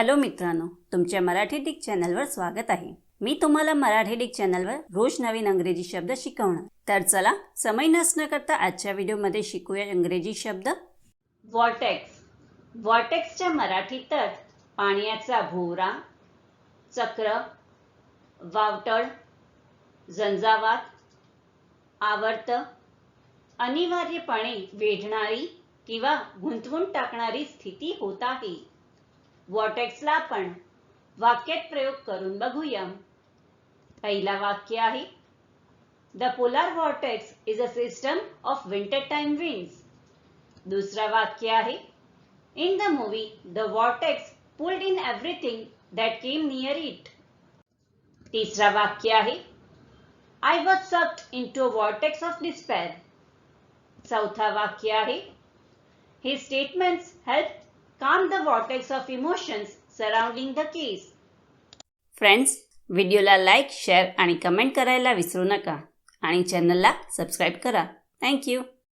Hello मित्रांनो, तुमच्या Marathi Dick चॅनलवर स्वागत आहे। मी तुम्हाला मराठी डिक चॅनलवर रोज नवीन इंग्रजी शब्द शिकवणार। तर चला समय नसण्या करता आजच्या व्हिडिओमध्ये शिकूया इंग्रजी शब्द। व्हॉर्टेक्स। व्हॉर्टेक्सच्या मराठीत अर्थ पाण्याचा भोवरा, चक्र, वावटळ, झंझावात, आवर्त, अनिवार्यपणे वेढणारी किंवा गुंतवून टाकणारी स्थिती होत आहे। व्हॉर्टेक्सला आपण वाक्यात प्रयोग करून बघूया। पहिला वाक्य आहे, the polar vortex is a system of winter time winds. दुसरा वाक्य आहे, in the movie the vortex pulled in everything that came near it. तिसरा वाक्य आहे, I was sucked into a vortex of despair. चौथा वाक्य आहे, his statements helped calm the vortex of emotions surrounding the case. Friends, व्हिडिओला like, share आणि comment करायला विसरू नका आणि चॅनलला सबस्क्राईब करा। Thank you.